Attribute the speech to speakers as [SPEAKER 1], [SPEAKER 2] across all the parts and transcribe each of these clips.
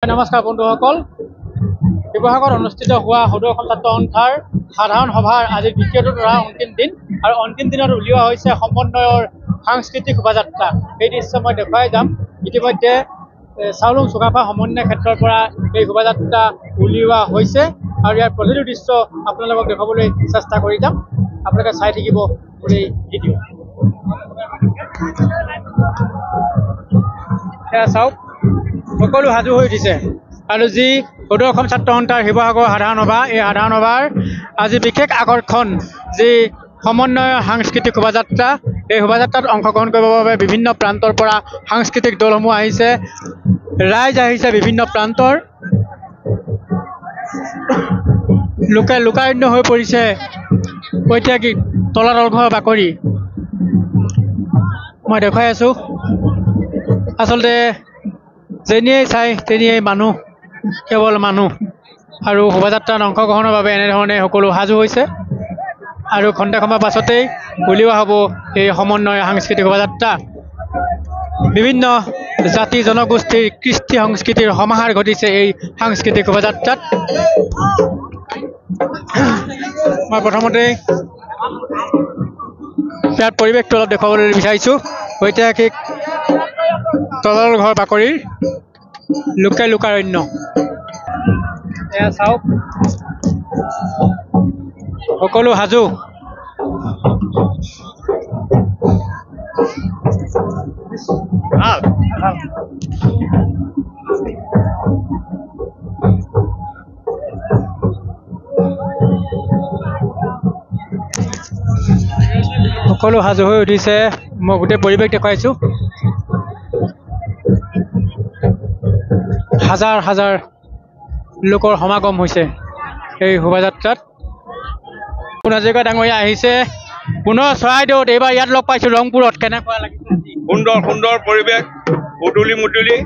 [SPEAKER 1] নমস্কাৰ বন্ধুসকল, শিৱসাগৰত অনুষ্ঠিত হোৱা সদৌ অসম ছাত্ৰ সন্থাৰ সাধাৰণ সভাৰ আজি দ্বিতীয়টো তথা অন্তিম দিন আৰু অন্তিম দিনত উলিওৱা হৈছে সমন্বয়ৰ সাংস্কৃতিক শোভাযাত্ৰা। এই দৃশ্য মই দেখুৱাই যাম। ইতিমধ্যে চাউলুং চুকাফা সমন্বয় ক্ষেত্ৰৰ পৰা এই শোভাযাত্ৰা উলিওৱা হৈছে আৰু ইয়াৰ প্ৰতিটো দৃশ্য আপোনালোকক দেখুৱাবলৈ চেষ্টা কৰি যাম। আপোনালোকে চাই থাকিব এই ভিডিঅ'। এয়া চাওক, সকলো সাজু হৈ উঠিছে আৰু যি সদৌ অসম ছাত্ৰ সন্থাৰ শিৱসাগৰ সাধাৰণ সভা, এই সাধাৰণ সভাৰ আজি বিশেষ আকৰ্ষণ যি সমন্বয় সাংস্কৃতিক শোভাযাত্ৰা। এই শোভাযাত্ৰাত অংশগ্ৰহণ কৰিবৰ বাবে বিভিন্ন প্ৰান্তৰ পৰা সাংস্কৃতিক দলসমূহ আহিছে, ৰাইজ আহিছে বিভিন্ন প্ৰান্তৰ। লোকাৰণ্য হৈ পৰিছে ঐতিহাসিক তলাতল ঘৰ বাকৰি। মই দেখুৱাই আছোঁ। আচলতে যেনিয়েই চাই তেনিয়েই মানুহ, কেৱল মানুহ। আৰু শোভাযাত্ৰাত অংশগ্ৰহণৰ বাবে এনেধৰণে সকলো সাজু হৈছে আৰু খন্তেক সময়ৰ পাছতেই উলিওৱা হ'ব এই সমন্বয় সাংস্কৃতিক শোভাযাত্ৰা। বিভিন্ন জাতি জনগোষ্ঠীৰ কৃষ্টি সংস্কৃতিৰ সমাহাৰ ঘটিছে এই সাংস্কৃতিক শোভাযাত্ৰাত। মই প্ৰথমতেই ইয়াৰ পৰিৱেশটো অলপ দেখুৱাবলৈ বিচাৰিছোঁ। ঐতিহাসিক তলাতল ঘৰ বাকৰিৰ লোকাৰণ্য। এয়া চাওক, সকলো সাজু। সকলো সাজু হৈ উঠিছে। মই গোটেই পৰিৱেশ দেখুৱাইছোঁ। হাজাৰ হাজাৰ লোকৰ সমাগম হৈছে এই শোভাযাত্ৰাত। হাজৰিকা ডাঙৰীয়া আহিছে পুনৰ চৰাইদেউত, এইবাৰ ইয়াত লগ পাইছোঁ ৰংপুৰত। কেনেকুৱা লাগিছে?
[SPEAKER 2] সুন্দৰ সুন্দৰ পৰিৱেশ, উদুলি মুদুলি,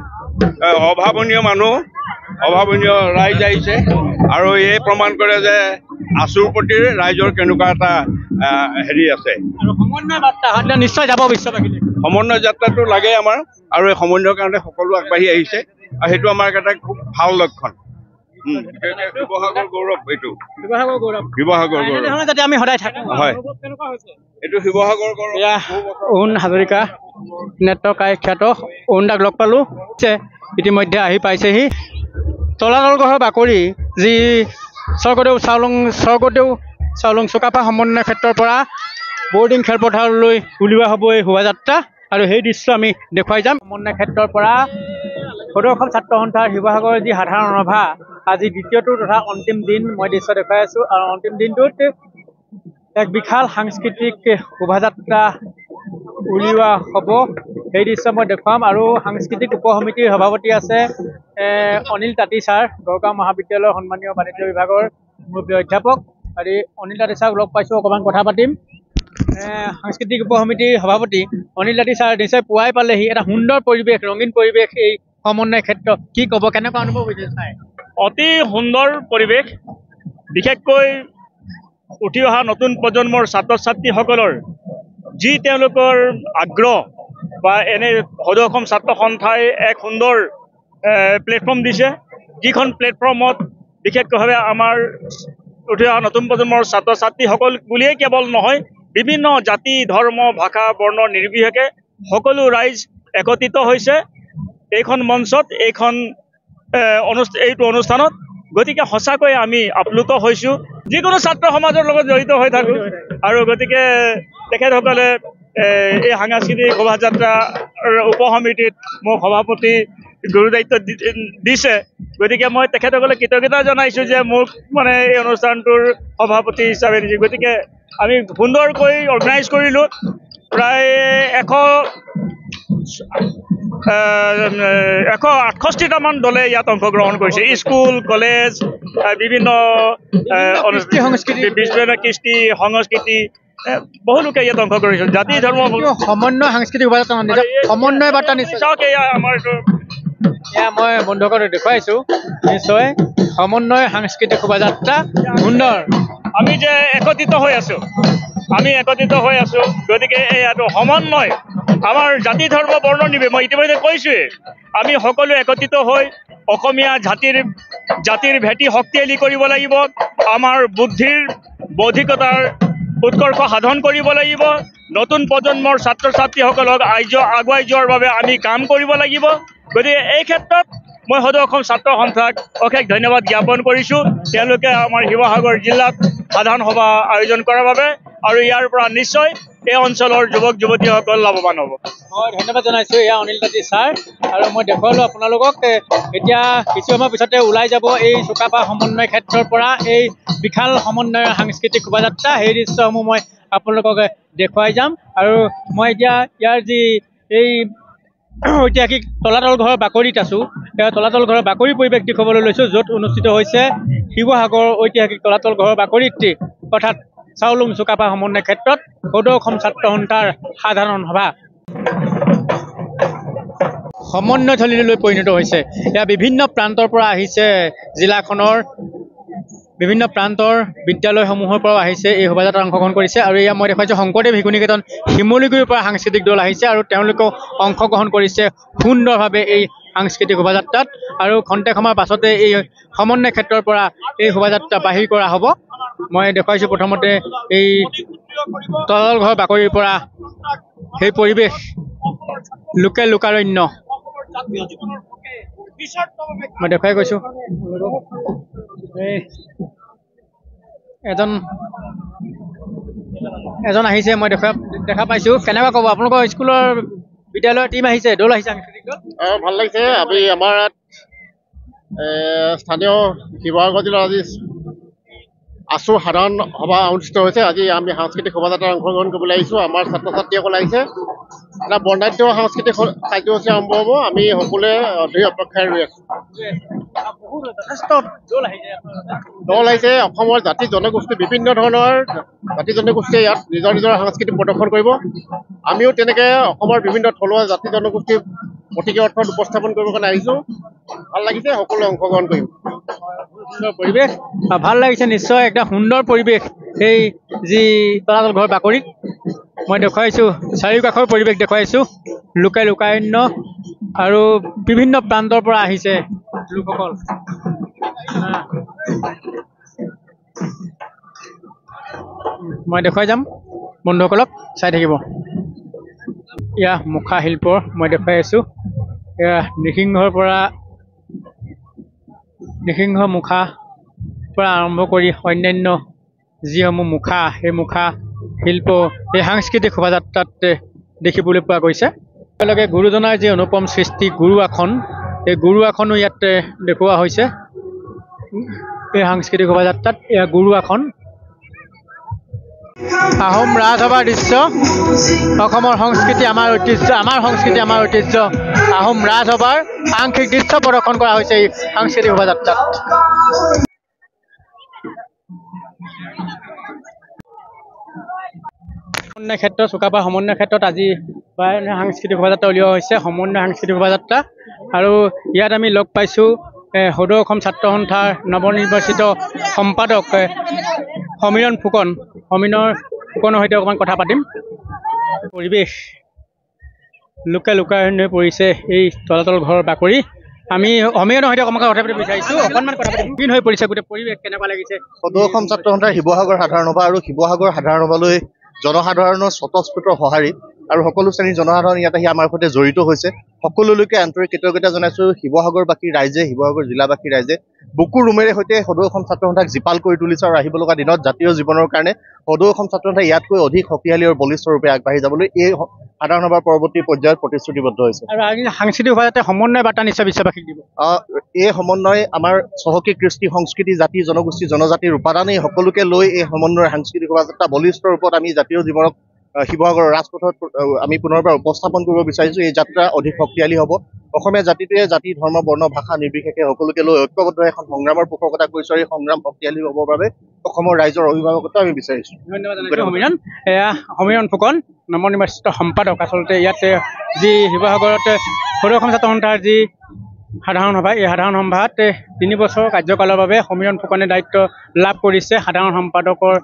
[SPEAKER 2] অভাৱনীয় মানুহ, অভাৱনীয় ৰাইজ আহিছে আৰু এই প্ৰমাণ কৰে যে আচুৰ প্ৰতি ৰাইজৰ কেনেকুৱা এটা হেৰি আছে।
[SPEAKER 1] আৰু সমন্বয় বাৰ্তা নিশ্চয় যাব বিশ্ববাসীলৈ।
[SPEAKER 2] সমন্বয় যাত্ৰাটো লাগে আমাৰ, আৰু এই সমন্বয়ৰ কাৰণে সকলো আগবাঢ়ি আহিছে আৰু সেইটো আমাৰ এটা খুব ভাল লক্ষণ। শিৱসাগৰ গৌৰৱ, এইটো শিৱসাগৰ গৌৰৱ যাতে আমি সদায় থাকোঁ। হয়, এইটো শিৱসাগৰ গৌৰৱ।
[SPEAKER 1] এয়া অৰুণ হাজৰিকা, নেত্ৰকায় খ্যাত অৰুণ দাক লগ পালোঁ। ইতিমধ্যে আহি পাইছেহি। তলাতল ঘৰৰ বাকৰি যি স্বৰ্গদেউ চাউলুং চুকাফা সমন্বয় ক্ষেত্ৰৰ পৰা বৰ্ডিং খেলপথাৰলৈ উলিওৱা হ'ব এই শোভাযাত্ৰা আৰু সেই দৃশ্য আমি দেখুৱাই যাম। সমন্বয় ক্ষেত্ৰৰ পৰা সদৌ অসম ছাত্ৰ সন্থাৰ শিৱসাগৰৰ যি সাধাৰণ সভা, আজি দ্বিতীয়টো তথা অন্তিম দিন মই দৃশ্য দেখুৱাই আছোঁ। আৰু অন্তিম দিনটোত এক বিশাল সাংস্কৃতিক শোভাযাত্ৰা উলিওৱা হ'ব, সেই দৃশ্য মই দেখুৱাম। আৰু সাংস্কৃতিক উপ সমিতিৰ সভাপতি আছে অনিল তাঁতী ছাৰ, গড়গাঁও মহাবিদ্যালয়ৰ সন্মানীয় বাণিজ্য বিভাগৰ মুৰব্বী অধ্যাপক। আৰু অনিল তাঁতী ছাৰক লগ পাইছোঁ, অকণমান কথা পাতিম। সাংস্কৃতিক উপ সমিতিৰ সভাপতি অনিল তাঁতী ছাৰ নিশ্চয় পুৱাই পালেহি। এটা সুন্দৰ পৰিৱেশ, ৰঙীন পৰিৱেশ এই সমন্বয় ক্ষেত্ৰ। কি ক'ব, কেনেকুৱা অনুভৱ হৈছে চাই?
[SPEAKER 3] অতি সুন্দৰ পৰিৱেশ, বিশেষকৈ উঠি অহা নতুন প্ৰজন্মৰ ছাত্ৰ ছাত্ৰীসকলৰ যি তেওঁলোকৰ আগ্ৰহ বা এনে সদৌ অসম ছাত্ৰ সন্থাই এক সুন্দৰ প্লেটফৰ্ম দিছে, যিখন প্লেটফৰ্মত বিশেষভাৱে আমাৰ উঠি অহা নতুন প্ৰজন্মৰ ছাত্ৰ ছাত্ৰীসকল বুলিয়েই কেৱল নহয়, বিভিন্ন জাতি ধৰ্ম ভাষা বৰ্ণ নিৰ্বিশেষে সকলো ৰাইজ একত্ৰিত হৈছে এইখন মঞ্চত, এইটো অনুষ্ঠানত। গতিকে সঁচাকৈ আমি আপ্লুত হৈছোঁ। যিকোনো ছাত্ৰ সমাজৰ লগত জড়িত হৈ থাকোঁ আৰু গতিকে তেখেতসকলে এই সাংস্কৃতিক শোভাযাত্ৰাৰ উপ সমিতিত মোক সভাপতি গুৰু দায়িত্ব দিছে। গতিকে মই তেখেতসকলে কৃতজ্ঞতা জনাইছোঁ যে মোক এই অনুষ্ঠানটোৰ সভাপতি হিচাপে দিছে। গতিকে আমি সুন্দৰকৈ অৰ্গেনাইজ কৰিলোঁ। প্ৰায় 168টামান দলে ইয়াত অংশগ্ৰহণ কৰিছে। স্কুল, কলেজ, বিভিন্ন কৃষ্টি সংস্কৃতি, বহু লোকে ইয়াত অংশ কৰিছে। জাতি ধৰ্ম
[SPEAKER 1] সমন্বয় সাংস্কৃতিক শোভাযাত্ৰা, সমন্বয় বাৰ্তা নিশ্চয়।
[SPEAKER 3] চাওক, এয়া আমাৰ
[SPEAKER 1] এয়া মই বন্ধুসকলক দেখুৱাইছোঁ। নিশ্চয় সমন্বয় সাংস্কৃতিক শোভাযাত্ৰা সুন্দৰ।
[SPEAKER 3] আমি যে একত্ৰিত হৈ আছোঁ, গতিকে এইটো সমন্বয়। আমাৰ জাতি ধৰ্ম বৰ্ণ নিৰ্বিশেষে মই ইতিমধ্যে কৈছোঁৱেই, আমি সকলো একত্ৰিত হৈ অসমীয়া জাতিৰ ভেটি শক্তিশালী কৰিব লাগিব। আমাৰ বুদ্ধিৰ বৌদ্ধিকতাৰ উৎকৰ্ষ সাধন কৰিব লাগিব। নতুন প্ৰজন্মৰ ছাত্ৰ ছাত্ৰীসকলক আগুৱাই যোৱাৰ বাবে আমি কাম কৰিব লাগিব। গতিকে এই ক্ষেত্ৰত মই সদৌ অসম ছাত্ৰ সন্থাক অশেষ ধন্যবাদ জ্ঞাপন কৰিছোঁ। তেওঁলোকে আমাৰ শিৱসাগৰ জিলাত সাধাৰণ সভা আয়োজন কৰাৰ বাবে, আৰু ইয়াৰ পৰা নিশ্চয় এই অঞ্চলৰ যুৱক যুৱতীসকল লাভৱান হ'ব।
[SPEAKER 1] মই ধন্যবাদ জনাইছোঁ এয়া অনিল তাঁতী ছাৰ। আৰু মই দেখুৱালোঁ আপোনালোকক এতিয়া কিছু সময়ৰ পিছতে ওলাই যাব এই চুকাফা সমন্বয় ক্ষেত্ৰৰ পৰা এই বিশাল সমন্বয়ৰ সাংস্কৃতিক শোভাযাত্ৰা। সেই দৃশ্যসমূহ মই আপোনালোকক দেখুৱাই যাম। আৰু মই এতিয়া ইয়াৰ যি এই ঐতিহাসিক তলাতল ঘৰৰ বাকৰিত আছোঁ, তলাতল ঘৰৰ বাকৰি পৰিৱেশ দেখুৱাবলৈ লৈছোঁ, য'ত অনুষ্ঠিত হৈছে শিৱসাগৰৰ ঐতিহাসিক তলাতল ঘৰৰ বাকৰিত অৰ্থাৎ চাউলুং চুকাফা সমন্বয় ক্ষেত্ৰত সদৌ অসম ছাত্ৰ সন্থাৰ সাধাৰণ সভা সমন্বয়থলীলৈ পৰিণত হৈছে। এয়া বিভিন্ন প্ৰান্তৰ পৰা আহিছে, জিলাখনৰ বিভিন্ন প্ৰান্তৰ বিদ্যালয়সমূহৰ পৰাও আহিছে, এই শোভাযাত্ৰাত অংশগ্ৰহণ কৰিছে। আৰু এয়া মই দেখুৱাইছোঁ শংকৰদেৱ শিশু নিকেতন শিমলুগুৰিৰ পৰা সাংস্কৃতিক দল আহিছে আৰু তেওঁলোকেও অংশগ্ৰহণ কৰিছে সুন্দৰভাৱে এই সাংস্কৃতিক শোভাযাত্ৰাত। আৰু খন্তেক সময়ৰ পাছতে এই সমন্বয় ক্ষেত্ৰৰ পৰা এই শোভাযাত্ৰা বাহিৰ কৰা হ'ব। মই দেখুৱাইছোঁ প্ৰথমতে এই তলাতল ঘৰ বাকৰিৰ পৰা সেই পৰিৱেশ, লোকে লোকাৰণ্য মই দেখুৱাই গৈছোঁ। এজন আহিছে, মই দেখা পাইছোঁ। কেনেকুৱা ক'ব আপোনালোকৰ স্কুলৰ বিদ্যালয়ৰ টীম আহিছে, দল আহিছে সাংস্কৃতিক দল?
[SPEAKER 4] ভাল লাগিছে। আমি আমাৰ ইয়াত স্থানীয় শিৱসাগৰ জিলাৰ আজি আছু সাধাৰণ সভা অনুষ্ঠিত হৈছে। আজি আমি সাংস্কৃতিক শোভাযাত্ৰাত অংশগ্ৰহণ কৰিবলৈ আহিছোঁ। আমাৰ ছাত্ৰ ছাত্ৰীসকল আহিছে। এটা বৰ্ণাঢ্য সাংস্কৃতিক কাৰ্যসূচী আৰম্ভ হ'ব। আমি সকলোৱে অধীৰ অপেক্ষাৰে ৰৈ আছোঁ। দল আহিছে, অসমৰ জাতি জনগোষ্ঠী, বিভিন্ন ধৰণৰ জাতি জনগোষ্ঠীয়ে ইয়াত নিজৰ নিজৰ সাংস্কৃতিক প্ৰদৰ্শন কৰিব। আমিও তেনেকৈ অসমৰ বিভিন্ন থলুৱা জাতি জনগোষ্ঠীৰ প্ৰতীকী অৰ্থত উপস্থাপন কৰিবৰ কাৰণে আহিছোঁ। ভাল লাগিছে, সকলোৱে অংশগ্ৰহণ কৰিম।
[SPEAKER 1] পৰিৱেশ ভাল লাগিছে নিশ্চয়, একদম সুন্দৰ পৰিৱেশ। এই যি তলাতল ঘৰ বাকৰিত মই দেখুৱাইছোঁ, চাৰিওকাষৰ পৰিৱেশ দেখুৱাইছোঁ, লোকে লোকাৰণ্য আৰু বিভিন্ন প্ৰান্তৰ পৰা আহিছে লোকসকল। মই দেখুৱাই যাম, বন্ধুসকলক চাই থাকিব। এয়া মুখা শিল্পৰ মই দেখুৱাই আছোঁ। এয়া নৃসিংহ মুখা পৰা আৰম্ভ কৰি অন্যান্য যিসমূহ মুখা, সেই মুখা শিল্প এই সাংস্কৃতিক শোভাযাত্ৰাত দেখিবলৈ পোৱা গৈছে। একেলগে গুৰুজনাৰ যি অনুপম সৃষ্টি গুৰু আসন, এই গুৰু আসনো ইয়াত দেখুওৱা হৈছে এই সাংস্কৃতিক শোভাযাত্ৰাত। এয়া গুৰু আসন, আহোম ৰাজসভাৰ দৃশ্য, অসমৰ সংস্কৃতি আমাৰ ঐতিহ্য, আমাৰ সংস্কৃতি আমাৰ ঐতিহ্য, আহোম ৰাজসভাৰ আংশিক দৃশ্য প্ৰদৰ্শন কৰা হৈছে এই সাংস্কৃতিক শোভাযাত্ৰাত। সমন্বয় ক্ষেত্ৰ, চুকাফা সমন্বয় ক্ষেত্ৰত আজি সাংস্কৃতিক শোভাযাত্ৰা উলিওৱা হৈছে, সমন্বয় সাংস্কৃতিক শোভাযাত্ৰা। আৰু ইয়াত আমি লগ পাইছোঁ সদৌ অসম ছাত্ৰ সন্থাৰ নৱনিৰ্বাচিত সম্পাদক সমীৰণ ফুকনৰ সৈতে অকণমান কথা পাতিম। পৰিৱেশ লোকে লোকাৰণ্য হৈ পৰিছে এই তলাতল ঘৰৰ বাকৰি। আমি সমীৰণৰ সৈতে অকণমান কথা পাতিব বিচাৰিছোঁ, অকণমান কথা পাতিম। কি হৈ পৰিছে গোটেই পৰিৱেশ, কেনেকুৱা লাগিছে?
[SPEAKER 4] সদৌ অসম ছাত্ৰ সন্থাৰ শিৱসাগৰ সাধাৰণ সভা আৰু শিৱসাগৰ সাধাৰণ সভালৈ জনসাধাৰণৰ স্বতঃস্ফূৰ্ত সঁহাৰি আৰু সকলো শ্ৰেণীৰ জনসাধাৰণ ইয়াত আহি আমাৰ সৈতে জড়িত হৈছে। সকলোলৈকে আন্তৰিক কৃতজ্ঞতা জনাইছোঁ। শিৱসাগৰবাসী ৰাইজে, শিৱসাগৰ জিলাবাসী ৰাইজে বুকু ৰুমেৰে সৈতে সদৌ অসম ছাত্ৰ সন্থাক জীপাল কৰি তুলিছে আৰু আহিব লগা দিনত জাতীয় জীৱনৰ কাৰণে সদৌ অসম ছাত্ৰ সন্থাই ইয়াতকৈ অধিক শক্তিশালী আৰু বলিষ্ঠ ৰূপে আগবাঢ়ি যাবলৈ এই সাধাৰণ সভাৰ পৰৱৰ্তী পৰ্যায়ত প্ৰতিশ্ৰুতিবদ্ধ হৈছে।
[SPEAKER 1] আৰু আজি সাংস্কৃতিক শোভাযাত্ৰাই সমন্বয় বাৰ্তা নিশ্চয় বিশ্ববাসীক দিব।
[SPEAKER 4] এই সমন্বয় আমাৰ চহকী কৃষ্টি সংস্কৃতি, জাতি জনগোষ্ঠী, জনজাতিৰ উপাদানেই সকলোকে লৈ এই সমন্বয়ৰ সাংস্কৃতিক শোভাযাত্ৰা বলিষ্ঠ ৰূপত আমি জাতীয় জীৱনক শিৱসাগৰৰ ৰাজপথত আমি পুনৰবাৰ উপস্থাপন কৰিব বিচাৰিছোঁ। এই যাত্ৰা অধিক শক্তিশালী হ'ব। অসমীয়া জাতিটোৱে জাতি, ধৰ্ম, বৰ্ণ, ভাষা নিৰ্বিশেষে সকলোকে লৈ ঐক্যবদ্ধ এখন সংগ্ৰামৰ পোষকতা কৰিছোঁ। আৰু এই সংগ্ৰাম শক্তিশালী হ'বৰ বাবে অসমৰ ৰাইজৰ অভিভাৱকত্ব আমি বিচাৰিছোঁ।
[SPEAKER 1] ধন্যবাদ সমীৰণ। এয়া সমীৰণ ফুকন, নৱনিৰ্বাচিত সম্পাদক। আচলতে ইয়াতে যি শিৱসাগৰত সদৌ অসম ছাত্ৰ সন্থাৰ যি সাধাৰণ সভা, এই সাধাৰণ সভাত 3 বছৰ কাৰ্যকালৰ বাবে সমীৰণ ফুকনে দায়িত্ব লাভ কৰিছে। সাধাৰণ সম্পাদকৰ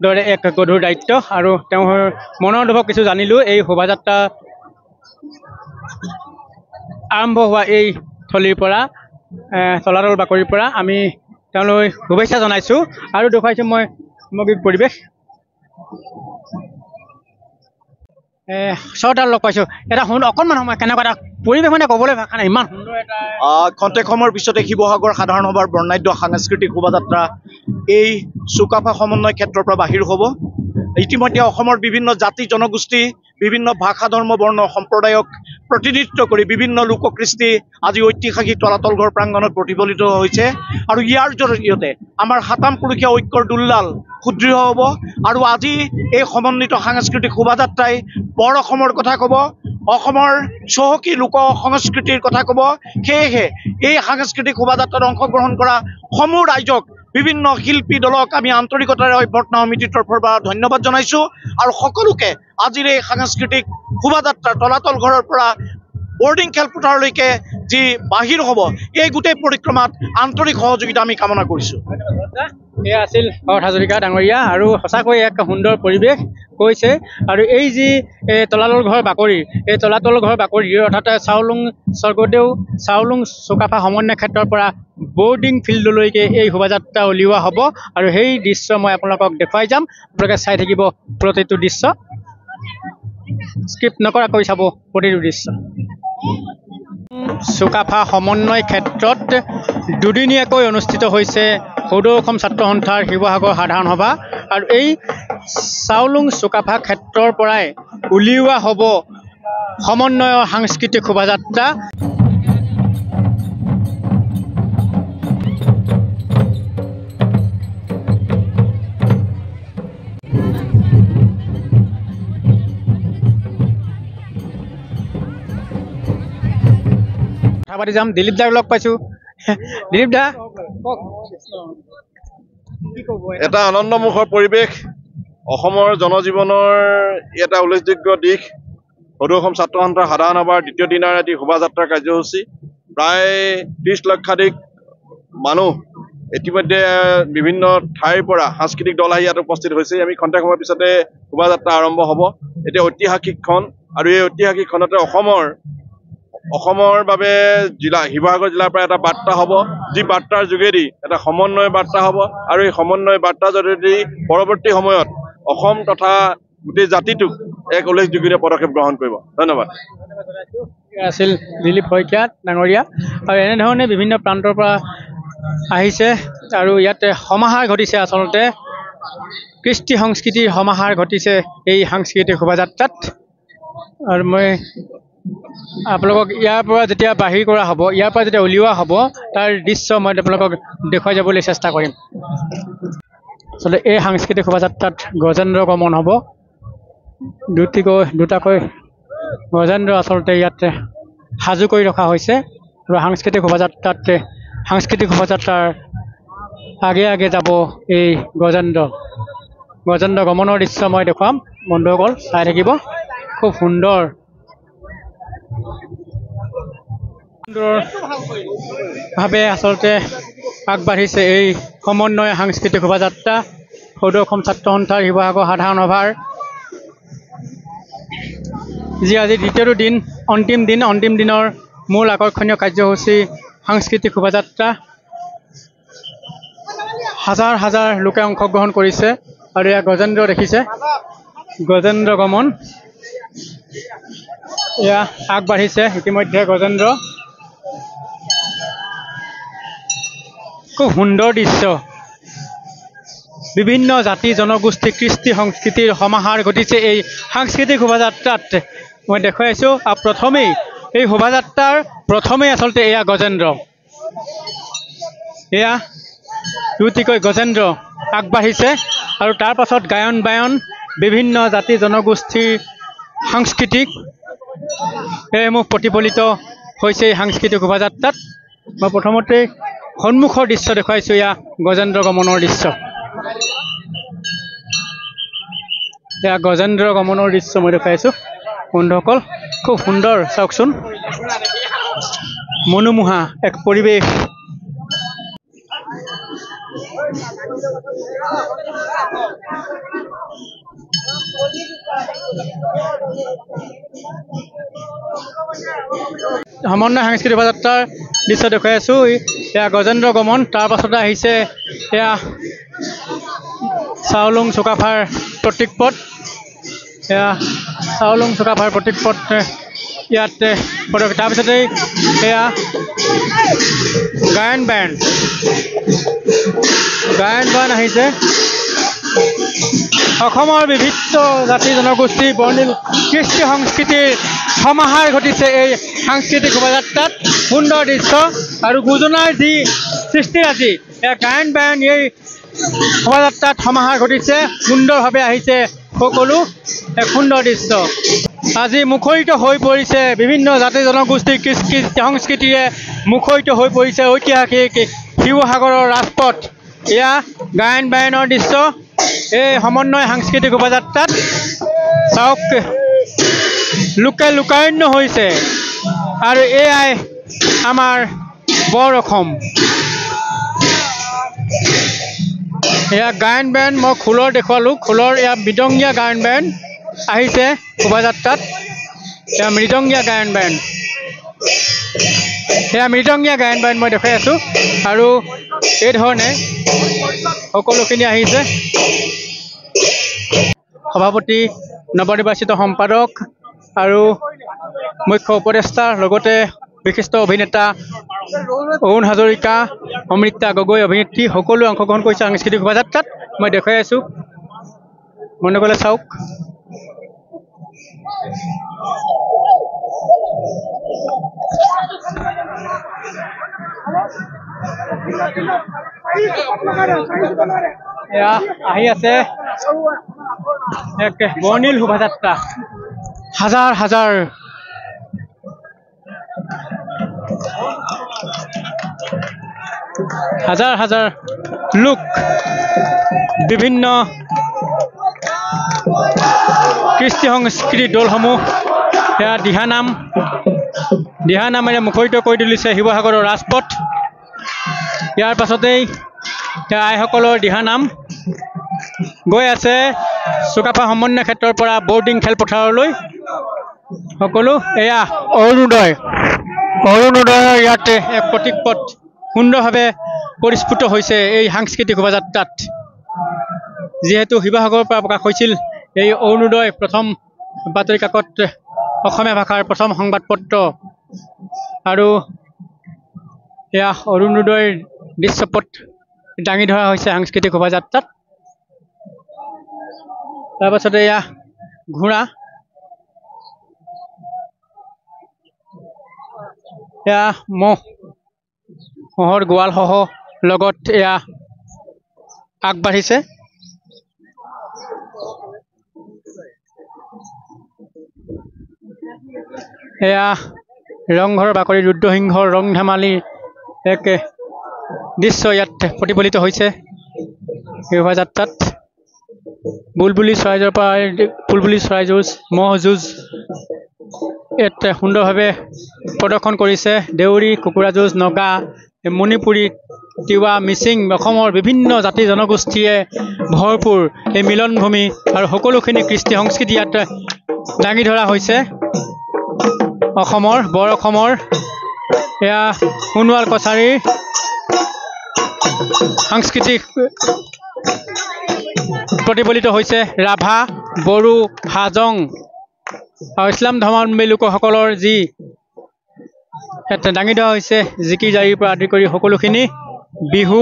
[SPEAKER 1] দৰে এক গধুৰ দায়িত্ব। আৰু তেওঁৰ মনৰ অনুভৱ কিছু জানিলোঁ। এই শোভাযাত্ৰা আৰম্ভ হোৱা এই থলীৰ পৰা তলাতল বাকৰিৰ পৰা আমি তেওঁলোক শুভেচ্ছা জনাইছোঁ আৰু দেখুৱাইছোঁ মই সামগ্ৰিক পৰিৱেশ ওচৰত লগ পাইছোঁ এটা অকণমান সময় কেনেকুৱা এটা পৰিৱেশ মানে ক'বলৈ ভাষা নাই ইমান সুন্দৰ এটা
[SPEAKER 5] খন্তেক সময়ৰ পিছতে শিৱসাগৰ সাধাৰণ সভাৰ বৰ্ণাঢ্য সাংস্কৃতিক শোভাযাত্ৰা এই চুকাফা সমন্বয় ক্ষেত্ৰৰ পৰা বাহিৰ হ'ব। ইতিমধ্যে অসমৰ বিভিন্ন জাতি জনগোষ্ঠী বিভিন্ন ভাষা ধৰ্ম বৰ্ণ সম্প্ৰদায়ক প্ৰতিনিধিত্ব কৰি বিভিন্ন লোককৃষ্টি আজি ঐতিহাসিক তলাতল ঘৰ প্ৰাংগণত প্ৰতিফলিত হৈছে আৰু ইয়াৰ জৰিয়তে আমাৰ সাতাম পুৰুষীয়া ঐক্যৰ দুল্লাল সুদৃঢ় হ'ব আৰু আজি এই সমন্বিত সাংস্কৃতিক শোভাযাত্ৰাই বৰ অসমৰ কথা ক'ব, অসমৰ চহকী লোক সংস্কৃতিৰ কথা ক'ব। সেয়েহে এই সাংস্কৃতিক শোভাযাত্ৰাত অংশগ্ৰহণ কৰা সমূহ ৰাইজক বিভিন্ন শিল্পী দলক আমি আন্তৰিকতাৰে অভ্যৰ্থনা সমিতিৰ তৰফৰ পৰা ধন্যবাদ জনাইছোঁ আৰু সকলোকে আজিৰ এই সাংস্কৃতিক শোভাযাত্ৰা তলাতল ঘৰৰ পৰা বৰ্ডিং খেলপথাৰলৈকে যি বাহিৰ হ'ব এই গোটেই পৰিক্ৰমাত আন্তৰিক সহযোগিতা আমি কামনা কৰিছোঁ।
[SPEAKER 1] এয়া আছিল পাৰ্থ হাজৰিকা ডাঙৰীয়া আৰু সঁচাকৈ এক সুন্দৰ পৰিৱেশ কৈছে আৰু এই যি তলাতল ঘৰ বাকৰি এই তলাতল ঘৰ বাকৰি অৰ্থাৎ স্বৰ্গদেউ চাওলুং চুকাফা সমন্বয় ক্ষেত্ৰৰ পৰা বৰ্ডিং ফিল্ডলৈকে এই শোভাযাত্ৰা উলিওৱা হ'ব আৰু সেই দৃশ্য মই আপোনালোকক দেখুৱাই যাম। আপোনালোকে চাই থাকিব প্ৰতিটো দৃশ্য, স্ক্ৰিপ্ট নকৰাকৈ চাব প্ৰতিটো দৃশ্য। চুকাফা সমন্বয় ক্ষেত্ৰত দুদিনীয়াকৈ অনুষ্ঠিত হৈছে সদৌ অসম ছাত্ৰ সন্থাৰ শিৱসাগৰ সাধাৰণ সভা আৰু এই চাওলুং চুকাফা ক্ষেত্ৰৰ পৰাই উলিওৱা হ'ব সমন্বয়ৰ সাংস্কৃতিক শোভাযাত্ৰা। কথা পাতি যাম, দিলীপ দাক লগ পাইছোঁ। দিলীপ দা
[SPEAKER 6] এটা আনন্দমুখৰ পৰিৱেশ, অসমৰ জনজীৱনৰ এটা উল্লেখযোগ্য দিশ। সদৌ অসম ছাত্ৰ সন্থাৰ সাধাৰণ সভাৰ দ্বিতীয় দিনাৰ এটি শোভাযাত্ৰাৰ কাৰ্যসূচী। প্ৰায় 30 লক্ষাধিক মানুহ ইতিমধ্যে বিভিন্ন ঠাইৰ পৰা সাংস্কৃতিক দল আহি ইয়াত উপস্থিত হৈছে। আমি খন্তেক সময়ৰ পিছতে শোভাযাত্ৰা আৰম্ভ হ'ব। এতিয়া ঐতিহাসিকখন আৰু এই ঐতিহাসিকখনতে অসমৰ বাবে শিৱসাগৰ জিলাৰ পৰা এটা বাৰ্তা হ'ব, যি বাৰ্তাৰ যোগেদি এটা সমন্বয় বাৰ্তা হ'ব আৰু এই সমন্বয় বাৰ্তাৰ জৰিয়তে পৰৱৰ্তী সময়ত অসম তথা গোটেই জাতিটোক এক উল্লেখযোগ্য পদক্ষেপ গ্ৰহণ কৰিব। ধন্যবাদ।
[SPEAKER 1] আছিল দিলীপ শইকীয়া ডাঙৰীয়া আৰু এনেধৰণে বিভিন্ন প্ৰান্তৰ পৰা আহিছে আৰু ইয়াতে সমাহাৰ ঘটিছে, আচলতে কৃষ্টি সংস্কৃতিৰ সমাহাৰ ঘটিছে এই সাংস্কৃতিক শোভাযাত্ৰাত। আৰু মই আপোনালোকক ইয়াৰ পৰা যেতিয়া বাহিৰ কৰা হ'ব, ইয়াৰ পৰা যেতিয়া উলিওৱা হ'ব তাৰ দৃশ্য মই আপোনালোকক দেখুৱাই যাবলৈ চেষ্টা কৰিম। আচলতে এই সাংস্কৃতিক শোভাযাত্ৰাত গজেন্দ্ৰ গমন হ'ব, দুটাকৈ গজেন্দ্ৰ আচলতে ইয়াতে সাজু কৰি ৰখা হৈছে আৰু সাংস্কৃতিক শোভাযাত্ৰাৰ আগে আগে যাব এই গজেন্দ্ৰ গমনৰ দৃশ্য মই দেখুৱাম। বন্ধুসকল চাই থাকিব, খুব সুন্দৰভাৱে আচলতে আগবাঢ়িছে এই সমন্বয় সাংস্কৃতিক শোভাযাত্ৰা সদৌ অসম ছাত্ৰ সন্থাৰ শিৱসাগৰ সাধাৰণ সভাৰ, যি আজি দ্বিতীয়টো দিন, অন্তিম দিনৰ মূল আকৰ্ষণীয় কাৰ্যসূচী সাংস্কৃতিক শোভাযাত্ৰা। হাজাৰ হাজাৰ লোকে অংশগ্ৰহণ কৰিছে আৰু এয়া গজেন্দ্ৰ দেখিছে, গজেন্দ্ৰ গমন এয়া আগবাঢ়িছে ইতিমধ্যে গজেন্দ্ৰ। খুব সুন্দৰ দৃশ্য, বিভিন্ন জাতি জনগোষ্ঠী কৃষ্টি সংস্কৃতিৰ সমাহাৰ ঘটিছে এই সাংস্কৃতিক শোভাযাত্ৰাত। মই দেখুৱাইছোঁ আৰু এই শোভাযাত্ৰাৰ প্ৰথমেই আচলতে এয়া গজেন্দ্ৰ, এয়া দুটিকৈ গজেন্দ্ৰ আগবাঢ়িছে আৰু তাৰ পাছত গায়ন বায়ন বিভিন্ন জাতি জনগোষ্ঠীৰ সাংস্কৃতিক এইসমূহ প্ৰতিফলিত হৈছে এই সাংস্কৃতিক শোভাযাত্ৰাত। মই প্ৰথমতে সন্মুখৰ দৃশ্য দেখুৱাইছোঁ, এয়া গজেন্দ্ৰ গমনৰ দৃশ্য, এয়া গজেন্দ্ৰ গমনৰ দৃশ্য মই দেখুৱাইছোঁ। বন্ধুসকল খুব সুন্দৰ, চাওকচোন, মনোমোহা এক পৰিৱেশ। সমন্বয় সাংস্কৃতিক শোভাযাত্ৰাৰ দৃশ্য দেখুৱাই আছোঁ। এয়া গজেন্দ্ৰ গমন, তাৰ পাছতে আহিছে এয়া চাওলুং চুকাফাৰ প্ৰতীক পথ। এয়া চাওলুং চুকাফাৰ প্ৰতীক পথ ইয়াত তাৰপিছতেই এয়া গায়ন বায়ন আহিছে। অসমৰ বিভিন্ন জাতি জনগোষ্ঠী বৰ্ণিল কৃষ্টি সংস্কৃতিৰ সমাহাৰ ঘটিছে এই সাংস্কৃতিক শোভাযাত্ৰাত। সুন্দৰ দৃশ্য আৰু গুজনাৰ যি সৃষ্টিৰাজি, এয়া গায়ন বায়ন এই শোভাযাত্ৰাত সমাহাৰ ঘটিছে। সুন্দৰভাৱে আহিছে সকলো, এক সুন্দৰ দৃশ্য। আজি মুখৰিত হৈ পৰিছে বিভিন্ন জাতি জনগোষ্ঠীৰ কৃষ্টি সংস্কৃতিৰে মুখৰিত হৈ পৰিছে ঐতিহাসিক শিৱসাগৰৰ ৰাজপথ। এয়া গায়ন বায়নৰ দৃশ্য এই সমন্বয় সাংস্কৃতিক শোভাযাত্ৰাত। চাওক, লোকে লোকাৰণ্য হৈছে আৰু এয়াই আমাৰ বৰ অসম। এয়া গায়ন বায়ন মই খোলৰ দেখুৱালোঁ, খোলৰ এয়া মৃদংগীয়া গায়ন বায়ন আহিছে শোভাযাত্ৰাত। এয়া মৃদংগীয়া গায়ন বায়ন, মই দেখুৱাই আছোঁ। আৰু এই ধৰণে সকলোখিনি আহিছে। সভাপতি, নৱনিৰ্বাচিত সম্পাদক আৰু মুখ্য উপদেষ্টাৰ লগতে বিশিষ্ট অভিনেতা অৰুণ হাজৰিকা, অমৃতা গগৈ অভিনেত্ৰী সকলোৱে অংশগ্ৰহণ কৰিছে সাংস্কৃতিক শোভাযাত্ৰাত। মই দেখুৱাই আছোঁ, মনে গ'লে চাওক। এয়া আহি আছে এক বৰ্ণিল শোভাযাত্ৰা, হাজাৰ হাজাৰ লোক, বিভিন্ন কৃষ্টি সংস্কৃতিৰ দলসমূহ এয়া দিহানামেৰে মুখৰিত কৰি তুলিছে শিৱসাগৰৰ ৰাজপথ। ইয়াৰ পাছতেই আইসকলৰ দিহানাম গৈ আছে চুকাফা সমন্বয় ক্ষেত্ৰৰ পৰা বৰ্ডিং খেলপথাৰলৈ। সকলো এয়া অৰুণোদয়ৰ ইয়াতে এক প্ৰতীক পথ সুন্দৰভাৱে পৰিস্ফুট হৈছে এই সাংস্কৃতিক শোভাযাত্ৰাত। যিহেতু শিৱসাগৰৰ পৰা প্ৰকাশ হৈছিল এই অৰুণোদয়, প্ৰথম বাতৰি কাকত, অসমীয়া ভাষাৰ প্ৰথম সংবাদপত্ৰ। আৰু এয়া অৰুণোদয়ৰ দৃশ্যপট দাঙি ধৰা হৈছে সাংস্কৃতিক শোভাযাত্ৰাত। তাৰপাছতে এয়া ঘোঁৰা, এয়া ম'হৰ গোৱালসহ লগত এয়া আগবাঢ়িছে। এয়া ৰংঘৰৰ বাকৰি ৰুদ্ৰসিংহৰ ৰং ধেমালিৰ এক দৃশ্য ইয়াত প্ৰতিফলিত হৈছে শোভাযাত্ৰাত। বুলবুলি চৰাই যুঁজ, ম'হ যুঁজ ইয়াত সুন্দৰভাৱে প্ৰদৰ্শন কৰিছে। দেউৰী, কুকুৰা যুঁজ, নগা, মণিপুৰী, তিৱা, মিচিং, অসমৰ বিভিন্ন জাতি জনগোষ্ঠীয়ে ভৰপূৰ এই মিলনভূমি আৰু সকলোখিনি কৃষ্টি সংস্কৃতি ইয়াত দাঙি ধৰা হৈছে। অসমৰ, বৰ অসমৰ এয়া সোণোৱাল কছাৰীৰ সাংস্কৃতিক প্ৰতিফলিত হৈছে। ৰাভা, বড়ো, হাজং আৰু ইছলাম ধৰ্মাৱলম্বী লোকসকলৰ যি ইয়াত দাঙি ধৰা হৈছে জিকি জাৰিৰ পৰা আদি কৰি সকলোখিনি বিহু।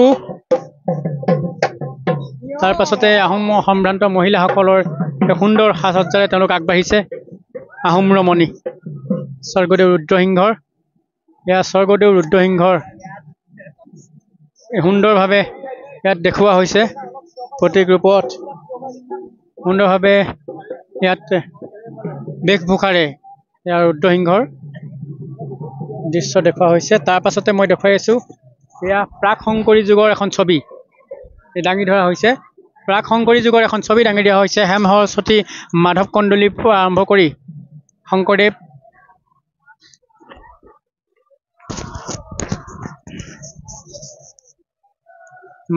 [SPEAKER 1] তাৰ পাছতে আহোম সম্ভ্ৰান্ত মহিলাসকলৰ সুন্দৰ সাজ সজ্জাৰে তেওঁলোক আগবাঢ়িছে। আহোম ৰমণী স্বৰ্গদেউ ৰুদ্ৰসিংহৰ, এয়া স্বৰ্গদেউ ৰুদ্ৰসিংহৰ সুন্দৰভাৱে ইয়াত দেখুওৱা হৈছে। প্ৰতীক ৰূপত সুন্দৰভাৱে ইয়াত বেশভূষাৰে ইয়াৰ ৰুদ্ৰসিংহৰ দৃশ্য দেখুওৱা হৈছে। তাৰ পাছতে মই দেখুৱাই আছোঁ এয়া প্ৰাক শংকৰী যুগৰ এখন ছবি দাঙি ধৰা হৈছে। প্ৰাক শংকৰী যুগৰ এখন ছবি দাঙি দিয়া হৈছে। হেম সৰস্বতী, মাধৱ কন্দলী আৰম্ভ কৰি শংকৰদেৱ,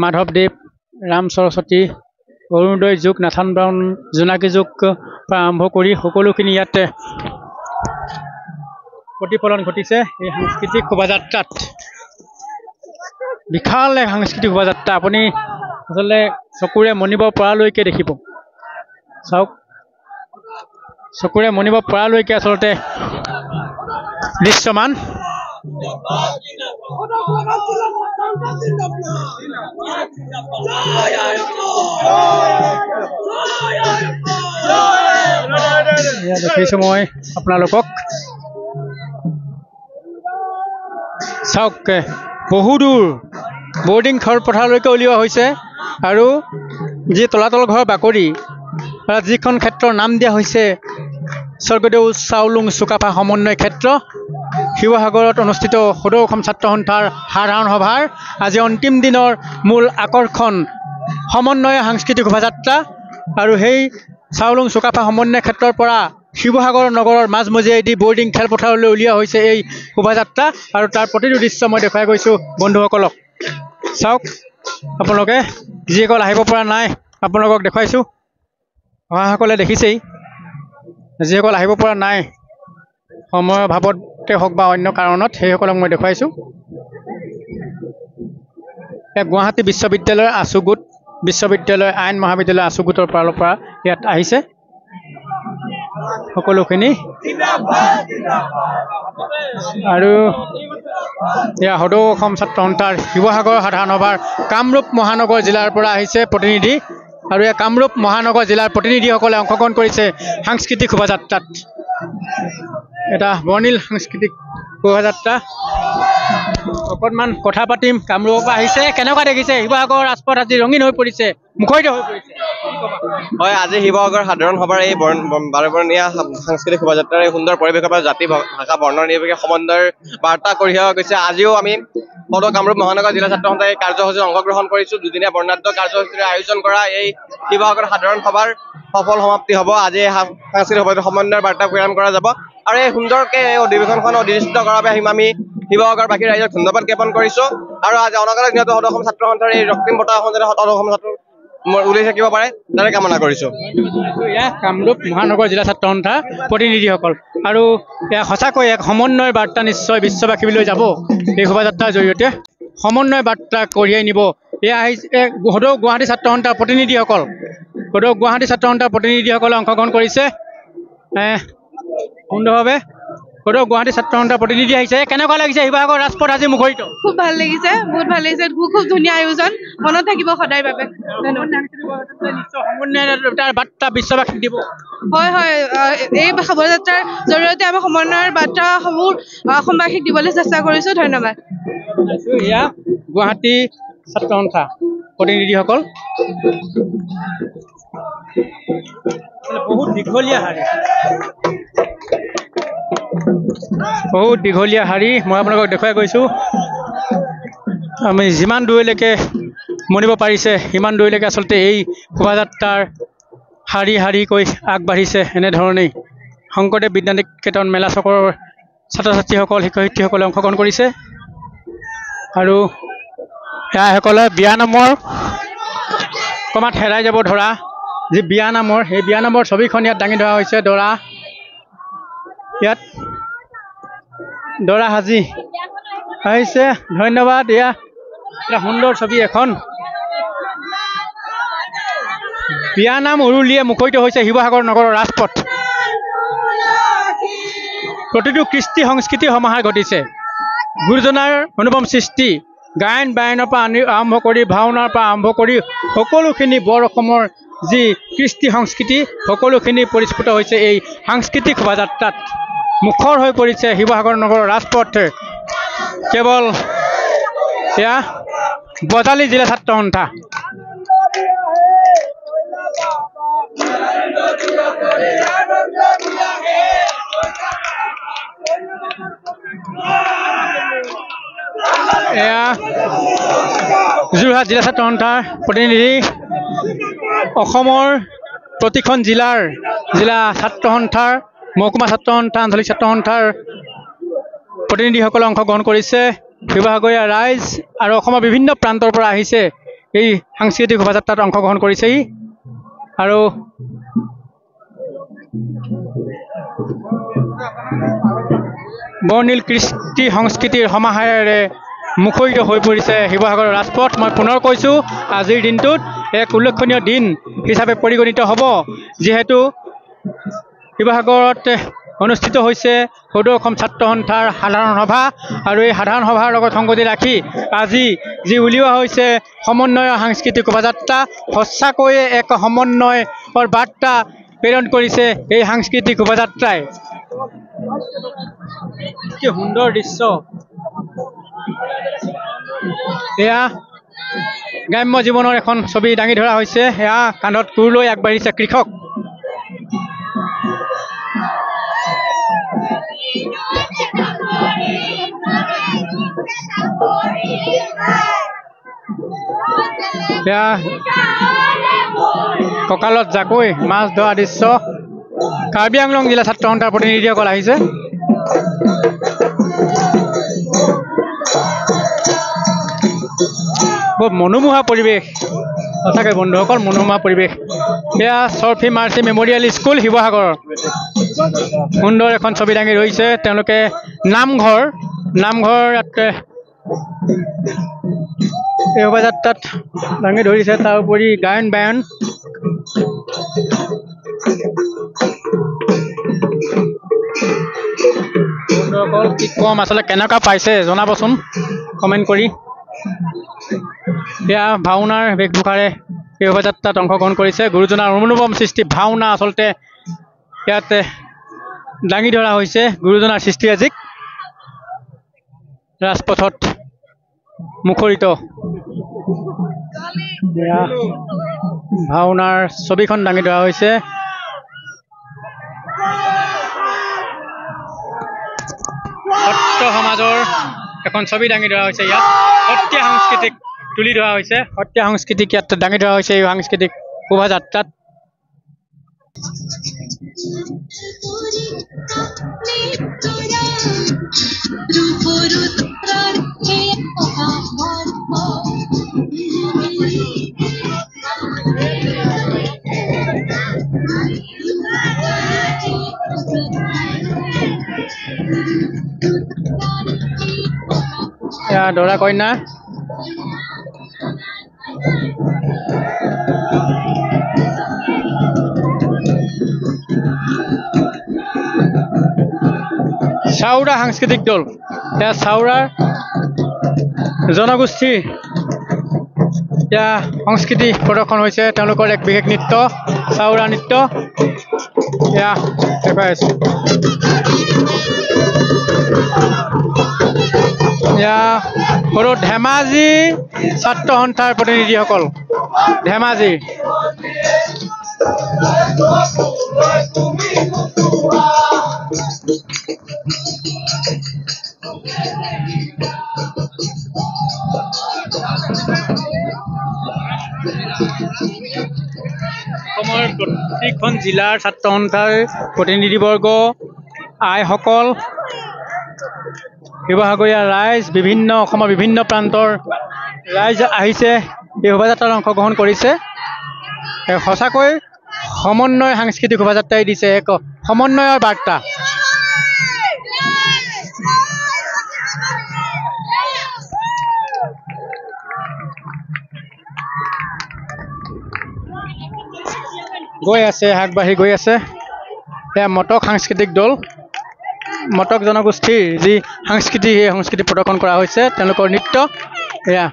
[SPEAKER 1] মাধৱদেৱ, ৰাম সৰস্বতী, অৰুণোদয় যুগ, নাথান ব্ৰাউন, জোনাকী যুগ পৰা আৰম্ভ কৰি সকলোখিনি ইয়াত প্ৰতিফলন ঘটিছে এই সাংস্কৃতিক শোভাযাত্ৰাত। বিশাল এক সাংস্কৃতিক শোভাযাত্ৰা আপুনি আচলতে চকুৰে মনিব পৰালৈকে দেখিব। চাওক চকুৰে মনিব পৰালৈকে আচলতে দৃশ্যমান। দেখিছোঁ মই আপোনালোকক। চাওক বহু দূৰ বৰ্ডিং খেলপথাৰলৈকে উলিওৱা হৈছে আৰু যি তলাতল ঘৰৰ বাকৰি যিখন ক্ষেত্ৰৰ নাম দিয়া হৈছে স্বৰ্গদেউ চাওলুং চুকাফা সমন্বয় ক্ষেত্ৰ, শিৱসাগৰত অনুষ্ঠিত সদৌ অসম ছাত্ৰ সন্থাৰ সাধাৰণ সভাৰ আজি অন্তিম দিনৰ মূল আকৰ্ষণ সমন্বয় সাংস্কৃতিক শোভাযাত্ৰা। আৰু সেই চাওলুং চুকাফা সমন্বয় ক্ষেত্ৰৰ পৰা শিৱসাগৰ নগৰৰ মাজমজিয়াইদি বৰ্ডিং খেলপথাৰলৈ উলিওৱা হৈছে এই শোভাযাত্ৰা। আৰু তাৰ প্ৰতিটো দৃশ্য মই দেখুৱাই গৈছোঁ বন্ধুসকলক। চাওক আপোনালোকে যিসকল আহিব পৰা নাই আপোনালোকক দেখুৱাইছোঁ, অহাসকলে দেখিছেই। যিসকল আহিব পৰা নাই সময়ৰ অভাৱতে হওক বা অন্য কাৰণত সেইসকলক মই দেখুৱাইছোঁ। গুৱাহাটী বিশ্ববিদ্যালয়ৰ আছুগোট বিশ্ববিদ্যালয় আইন মহাবিদ্যালয় আছুগোটৰ ফালৰ পৰা ইয়াত আহিছে সকলোখিনি। আৰু এয়া সদৌ অসম ছাত্ৰ সন্থাৰ শিৱসাগৰ সাধাৰণ সভাৰ কামৰূপ মহানগৰ জিলাৰ পৰা আহিছে প্ৰতিনিধি। আৰু এই কামৰূপ মহানগৰ জিলাৰ প্ৰতিনিধিসকলে অংশগ্ৰহণ কৰিছে সাংস্কৃতিক শোভাযাত্ৰাত। এটা বৰ্ণিল সাংস্কৃতিক শোভাযাত্ৰা। অকণমান কথা পাতিম। কামৰূপৰ পৰা আহিছে, কেনেকুৱা দেখিছে শিৱসাগৰ ৰাজপথ আজি ৰঙীন হৈ পৰিছে, মুখৰিত হৈ পৰিছে?
[SPEAKER 7] হয়, আজি শিৱসাগৰ সাধাৰণ সভাৰ এই বাৰবৰণীয়া সাংস্কৃতিক শোভাযাত্ৰাৰ এই সুন্দৰ পৰিৱেশৰ পৰা জাতি ভাষা বৰ্ণ নিৰ্বিশেষে সমন্বয়ৰ বাৰ্তা কঢ়িওৱা গৈছে। আজিও আমি সদৌ কামৰূপ মহানগৰ জিলা ছাত্ৰ সন্থাই এই কাৰ্যসূচীত অংশগ্ৰহণ কৰিছোঁ। দুদিনীয়া বৰ্ণাঢ্য কাৰ্যসূচীৰে আয়োজন কৰা এই শিৱসাগৰ সাধাৰণ সভাৰ সফল সমাপ্তি হ'ব। আজি এই সাংস্কৃতিক সমন্বয়ৰ বাৰ্তা প্ৰেৰণ কৰা যাব। আৰু এই সুন্দৰকৈ এই অধিৱেশনখন অধিষ্ঠিত কৰাৰ বাবে আমি শিৱসাগৰবাসী ৰাইজক ধন্যবাদ জ্ঞাপন কৰিছোঁ। আৰু আজি অনাগত দিনতো সদৌ অসম ছাত্ৰ সন্থাৰ এই ৰক্তিম বঁটাখন যাতে সদৌ অসম ছাত্ৰ উলিয়াই থাকিব পাৰে তাৰে কামনা কৰিছোঁ।
[SPEAKER 1] এয়া কামৰূপ মহানগৰ জিলা ছাত্ৰ সন্থা প্ৰতিনিধিসকল। আৰু এয়া সঁচাকৈ এক সমন্বয়ৰ বাৰ্তা নিশ্চয় বিশ্ববাসীলৈ যাব। এই শোভাযাত্ৰাৰ জৰিয়তে সমন্বয় বাৰ্তা কঢ়িয়াই নিব। এয়া আহিছে সদৌ গুৱাহাটী ছাত্ৰ সন্থাৰ প্ৰতিনিধিসকল। সদৌ গুৱাহাটী ছাত্ৰ সন্থাৰ প্ৰতিনিধিসকলে অংশগ্ৰহণ কৰিছে সুন্দৰভাৱে। সদৌ গুৱাহাটী ছাত্ৰ সন্থাৰ প্ৰতিনিধি আহিছে। কেনেকুৱা লাগিছে শিৱসাগৰ ৰাজপথ আজি মুখৰিত?
[SPEAKER 8] খুব ভাল লাগিছে, বহুত ভাল লাগিছে। খুব ধুনীয়া আয়োজন, মনত থাকিব সদায় বাবে।
[SPEAKER 1] তাৰ বাৰ্তা বিশ্ববাসীক দিব।
[SPEAKER 8] হয় হয়, এই শোভাযাত্ৰাৰ জৰিয়তে আমি সমন্বয়ৰ বাৰ্তাসমূহ অসমবাসীক দিবলৈ চেষ্টা কৰিছোঁ। ধন্যবাদ।
[SPEAKER 1] এয়া গুৱাহাটী ছাত্ৰ সন্থা প্ৰতিনিধিসকল। বহুত দীঘলীয়া শাৰী, বহুত দীঘলীয়া শাৰী মই আপোনালোকক দেখুৱাই গৈছোঁ। আমি যিমান দূৰলৈকে মনিব পাৰিছে সিমান দূৰলৈকে আচলতে এই শোভাযাত্ৰাৰ শাৰী শাৰীকৈ আগবাঢ়িছে। এনেধৰণেই শংকৰদেৱ বিদ্যানিকেতন মেলা চকৰ ছাত্ৰ ছাত্ৰীসকল শিক্ষক শিক্ষয়িত্ৰীসকলে অংশগ্ৰহণ কৰিছে। আৰু এয়াসকলে বিয়ানামৰ অকণমান হেৰাই যাব ধৰা যি বিয়ানামৰ সেই বিয়ানামৰ ছবিখন ইয়াত দাঙি ধৰা হৈছে। ইয়াত দৰা সাজি আহিছে। ধন্যবাদ। এয়া এটা সুন্দৰ ছবি এখন। বিয়ানাম উৰুলিয়ে মুখৰিত হৈছে শিৱসাগৰ নগৰৰ ৰাজপথ। প্ৰতিটো কৃষ্টি সংস্কৃতিৰ সমাহাৰ ঘটিছে। গুৰুজনাৰ অনুপম সৃষ্টি, গায়ন বায়নৰ পৰা আৰম্ভ কৰি ভাওনাৰ পৰা আৰম্ভ কৰি সকলোখিনি বৰ অসমৰ যি কৃষ্টি সংস্কৃতি সকলোখিনি পৰিস্ফুট হৈছে এই সাংস্কৃতিক শোভাযাত্ৰাত। মুখৰ হৈ পৰিছে শিৱসাগৰ নগৰৰ ৰাজপথ। কেৱল এয়া বজালী জিলা ছাত্ৰ সন্থা। এয়া যোৰহাট জিলা ছাত্ৰ সন্থাৰ প্ৰতিনিধি। অসমৰ প্ৰতিখন জিলা ছাত্ৰ সন্থাৰ, মহকুমা ছাত্ৰ সন্থা, আঞ্চলিক ছাত্ৰ সন্থাৰ প্ৰতিনিধিসকলে অংশগ্ৰহণ কৰিছে। শিৱসাগৰীয়া ৰাইজ আৰু অসমৰ বিভিন্ন প্ৰান্তৰ পৰা আহিছে এই সাংস্কৃতিক শোভাযাত্ৰাত অংশগ্ৰহণ কৰিছেহি। আৰু বৰ্ণিল কৃষ্টি সংস্কৃতিৰ সমাহাৰেৰে মুখৰিত হৈ পৰিছে শিৱসাগৰৰ ৰাজপথ। মই পুনৰ কৈছোঁ, আজিৰ দিনটোত এক উল্লেখনীয় দিন হিচাপে পৰিগণিত হ'ব, যিহেতু শিৱসাগৰত অনুষ্ঠিত হৈছে সদৌ অসম ছাত্ৰ সন্থাৰ সাধাৰণ সভা। আৰু এই সাধাৰণ সভাৰ লগত সংগতি ৰাখি আজি যি উলিওৱা হৈছে সমন্বয় সাংস্কৃতিক শোভাযাত্ৰা, সঁচাকৈয়ে এক সমন্বয়ৰ বাৰ্তা প্ৰেৰণ কৰিছে এই সাংস্কৃতিক শোভাযাত্ৰাই। কি সুন্দৰ দৃশ্য! এয়া গ্ৰাম্য জীৱনৰ এখন ছবি দাঙি ধৰা হৈছে। এয়া কান্ধত কোৰ লৈ আগবাঢ়িছে কৃষক। এয়া কঁকালত জাকৈ মাছ ধৰা দৃশ্য। কাৰ্বি আংলং জিলা ছাত্ৰ সন্থাৰ প্ৰতিনিধিসকল আহিছে। বৰ মনোমোহা পৰিৱেশ, সঁচাকৈ বন্ধুসকল, মনোমোহা পৰিৱেশ। এয়া চৰফি মাৰ্চি মেমৰিয়েল স্কুল শিৱসাগৰৰ সুন্দৰ এখন ছবি দাঙি ধৰিছে তেওঁলোকে। নামঘৰ ইয়াত এই শোভাযাত্ৰাত দাঙি ধৰিছে। তাৰ উপৰি গায়ন বায়ন। বন্ধুসকল, কি কম আচলতে, কেনেকুৱা পাইছে জনাবচোন কমেণ্ট কৰি। এয়া ভাওনাৰ বেশভূষাৰে এই শোভাযাত্ৰাত অংশগ্ৰহণ কৰিছে। গুৰুজনাৰ অনুপম সৃষ্টি ভাওনা আচলতে ইয়াত দাঙি ধৰা হৈছে। গুৰুজনাৰ সৃষ্টিৰাজিক ৰাজপথত মুখৰিত। এয়া ভাওনাৰ ছবিখন দাঙি ধৰা হৈছে। সত্ৰ সমাজৰ এখন ছবি দাঙি ধৰা হৈছে। ইয়াত সত্ৰীয়া সাংস্কৃতিক তুলি ধৰা হৈছে। সত্ৰীয়া সাংস্কৃতিক ইয়াত দাঙি ধৰা হৈছে এই সাংস্কৃতিক শোভাযাত্ৰাত। এয়া দৰা কন্যা। চাউৰা সাংস্কৃতিক দল। এয়া চাউৰাৰ জনগোষ্ঠীৰ এয়া সংস্কৃতি প্ৰদৰ্শন হৈছে। তেওঁলোকৰ এক বিশেষ নৃত্য, চাউৰা নৃত্য। এয়া দেখুৱাই আছোঁ। এয়া সৰু ধেমাজি ছাত্ৰ সন্থাৰ প্ৰতিনিধিসকল। ধেমাজি অসমৰ প্ৰতিখন জিলাৰ ছাত্ৰ সন্থাৰ প্ৰতিনিধিবৰ্গ, আইসকল, শিৱসাগৰীয়া ৰাইজ, অসমৰ বিভিন্ন প্ৰান্তৰ ৰাইজ আহিছে, এই শোভাযাত্ৰাত অংশগ্ৰহণ কৰিছে। সঁচাকৈ সমন্বয় সাংস্কৃতিক শোভাযাত্ৰাই দিছে এক সমন্বয়ৰ বাৰ্তা। গৈ আছে, আগবাঢ়ি গৈ আছে। এয়া মটক সাংস্কৃতিক দল। মটক জনগোষ্ঠীৰ যি সংস্কৃতি, সেই সংস্কৃতি প্ৰদৰ্শন কৰা হৈছে। তেওঁলোকৰ নৃত্য এয়া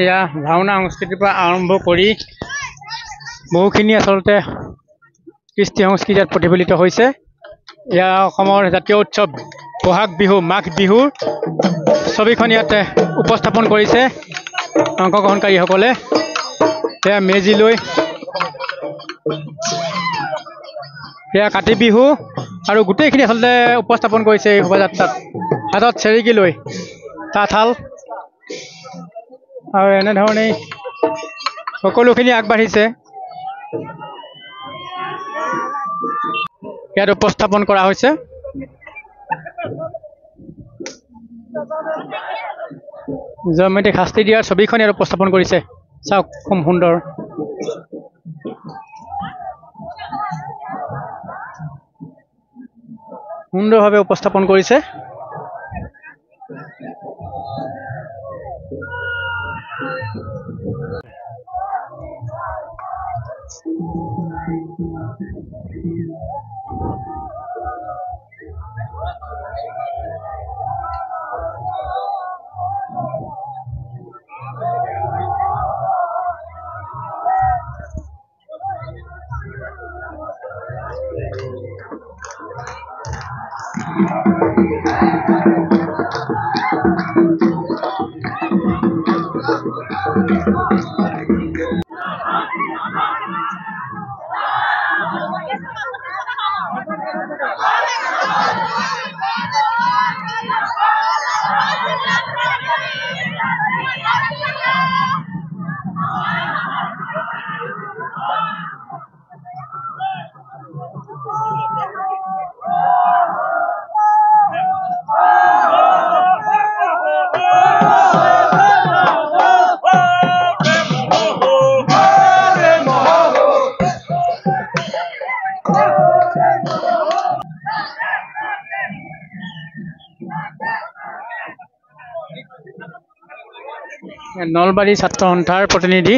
[SPEAKER 1] এয়া ভাওনা সংস্কৃতিৰ পৰা আৰম্ভ কৰি বহুখিনি আচলতে কৃষ্টি সংস্কৃতি ইয়াত প্ৰতিফলিত হৈছে। এয়া অসমৰ জাতীয় উৎসৱ বহাগ বিহু, মাঘ বিহুৰ ছবিখন ইয়াতে উপস্থাপন কৰিছে অংশগ্ৰহণকাৰীসকলে। এয়া মেজি লৈ সেয়া কাতি বিহু আৰু গোটেইখিনি আচলতে উপস্থাপন কৰিছে এই শোভাযাত্ৰাত হাতত চেৰেকী লৈ তাঁতশাল আৰু এনেধৰণেই সকলোখিনি আগবাঢ়িছে ইয়াত উপস্থাপন কৰা হৈছে জয়মতীক শাস্তি দিয়াৰ ছবিখন ইয়াত উপস্থাপন কৰিছে চাওক খুব সুন্দৰ সুন্দৰভাৱে উপস্থাপন কৰিছে নলবাৰী ছাত্ৰ সন্থাৰ প্ৰতিনিধি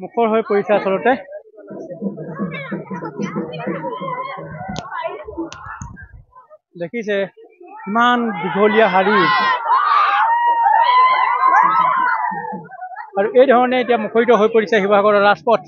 [SPEAKER 1] মুখৰ হৈ পৰিছে আচলতে দেখিছে ইমান দীঘলীয়া শাৰী আৰু এই ধৰণে এতিয়া মুখৰিত হৈ পৰিছে শিৱসাগৰৰ ৰাজপথ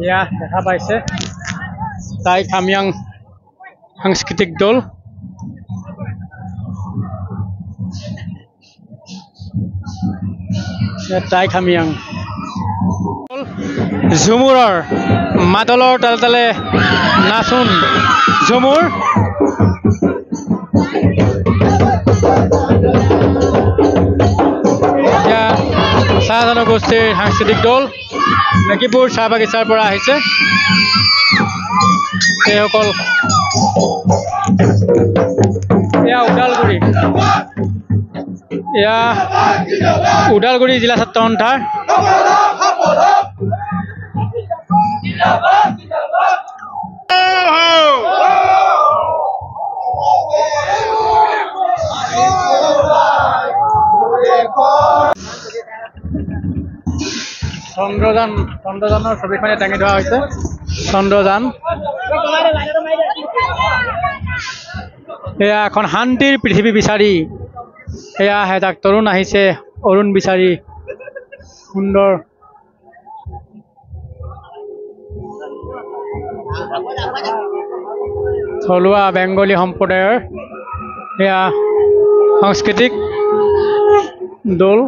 [SPEAKER 1] এয়া দেখা পাইছে টাই খামিয়াং সাংস্কৃতিক দল টাই খামিয়াং ঝুমুৰৰ মাদলৰ তালে তালে নাচোন ঝুমুৰ চাহ জনগোষ্ঠীৰ সাংস্কৃতিক দল মেকিপুৰ চাহ বাগিচাৰ পৰা আহিছে এইসকল এয়া ওদালগুৰি এয়া ওদালগুৰি জিলা ছাত্ৰ সন্থাৰ চন্দ্ৰযানৰ ছবিখনে দাঙি ধৰা হৈছে চন্দ্ৰযান এয়া এখন শান্তিৰ পৃথিৱী বিচাৰি এয়া এজাক তৰুণ আহিছে অৰুণ বিচাৰি সুন্দৰ থলুৱা বেংগলী সম্প্ৰদায়ৰ এয়া সাংস্কৃতিক দল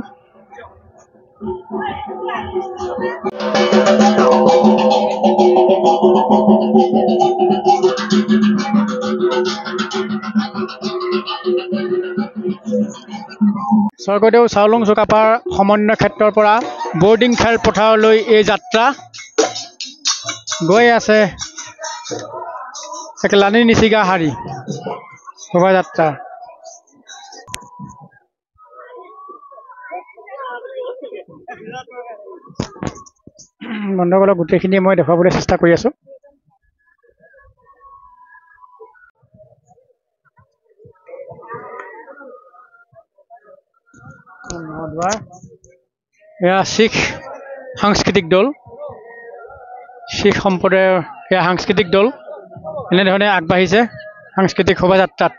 [SPEAKER 1] স্বৰ্গদেউ চাওলুং চুকাফাৰ সমন্বয় ক্ষেত্ৰৰ পৰা বৰ্ডিং খেলপথাৰলৈ এই যাত্ৰা গৈ আছে লানি নিচিগা হাৰি শোভাযাত্ৰা বন্ধুসকলক গোটেইখিনি মই দেখুৱাবলৈ চেষ্টা কৰি আছো এয়া শিখ সাংস্কৃতিক দল শিখ সম্প্ৰদায়ৰ এয়া সাংস্কৃতিক দল এনেধৰণে আগবাঢ়িছে সাংস্কৃতিক শোভাযাত্ৰাত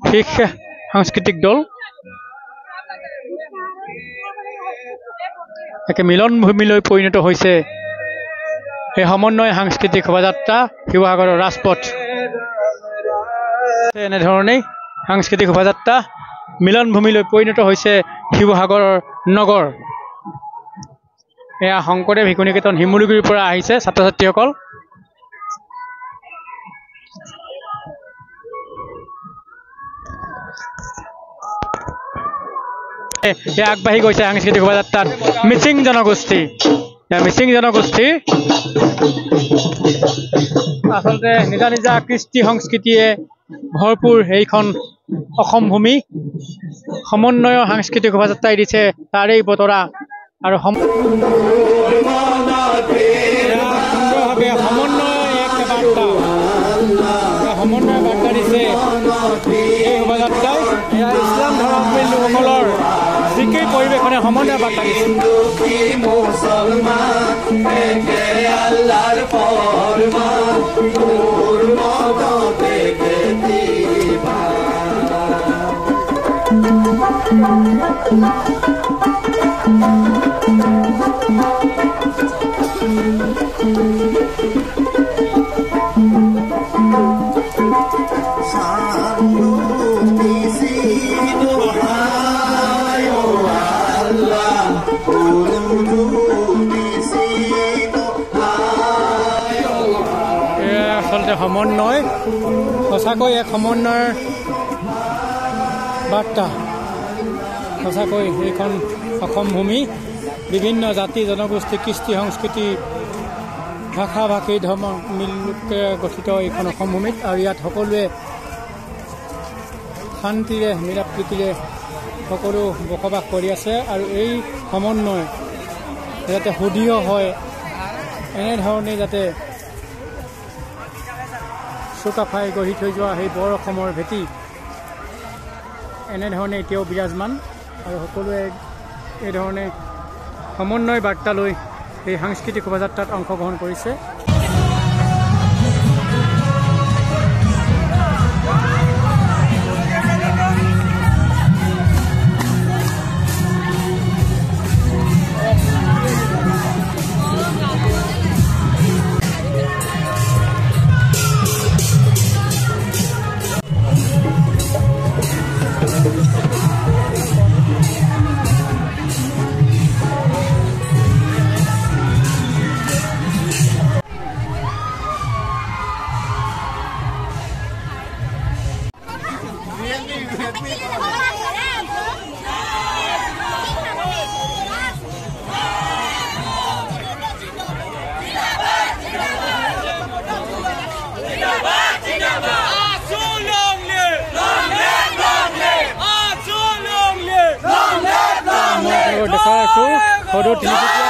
[SPEAKER 1] শিখ সাংস্কৃতিক দল একে মিলনভূমিলৈ পৰিণত হৈছে এই সমন্বয় সাংস্কৃতিক শোভাযাত্ৰা শিৱসাগৰৰ ৰাজপথ এনেধৰণেই সাংস্কৃতিক শোভাযাত্ৰা মিলনভূমিলৈ পৰিণত হৈছে শিৱসাগৰৰ নগৰ এয়া শংকৰদেৱ শিশু নিকেতন শিমলুগুৰিৰ পৰা আহিছে ছাত্ৰ ছাত্ৰীসকল আগবাঢ়ি গৈছে সাংস্কৃতিক শোভাযাত্ৰাত মিচিং জনগোষ্ঠীৰ আচলতে নিজা নিজা কৃষ্টি সংস্কৃতিয়ে ভৰপূৰ এইখন অসম ভূমি সমন্বয়ৰ সাংস্কৃতিক শোভাযাত্ৰাই দিছে তাৰেই বতৰা আৰু সমন্বয় বাৰ্তা দিছে এই শোভাযাত্ৰাই ইছলাম ধৰ্মাৱলম্বী লোকসকলৰ জিকিৰ পৰিৱেশনে সমন্বয় বাৰ্তা দিছে আচলতে সমন্বয় সঁচাকৈ এক সমন্বয়ৰ বাৰ্তা সঁচাকৈ এইখন অসম ভূমি বিভিন্ন জাতি জনগোষ্ঠী কৃষ্টি সংস্কৃতি ভাষা ভাষী ধৰ্ম মিলকে গঠিত এইখন অসম ভূমিত আৰু ইয়াত সকলোৱে শান্তিৰে মিলা প্ৰীতিৰে সকলো বসবাস কৰি আছে আৰু এই সমন্বয় যাতে সুদৃঢ় হয় এনেধৰণে যাতে চুকাফাই গঢ়ি থৈ যোৱা সেই বৰ অসমৰ ভেটি এনেধৰণে এতিয়াও বিৰাজমান আৰু সকলোৱে এই ধৰণে সমন্বয় বাৰ্তা লৈ এই সাংস্কৃতিক শোভাযাত্ৰাত অংশগ্ৰহণ কৰিছে সদৌ তিনিচুকীয়া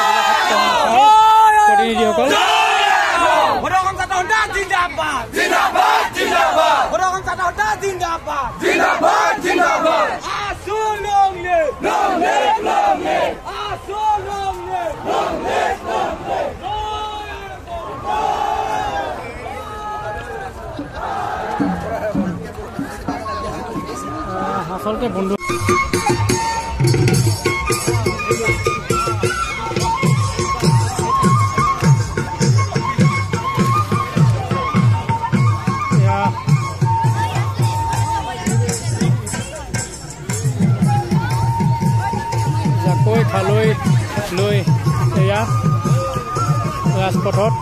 [SPEAKER 1] জিলা ছাত্ৰ সন্থাৰ আচলতে বন্ধু জাকৈ খালৈ লৈ এয়া ৰাজপথত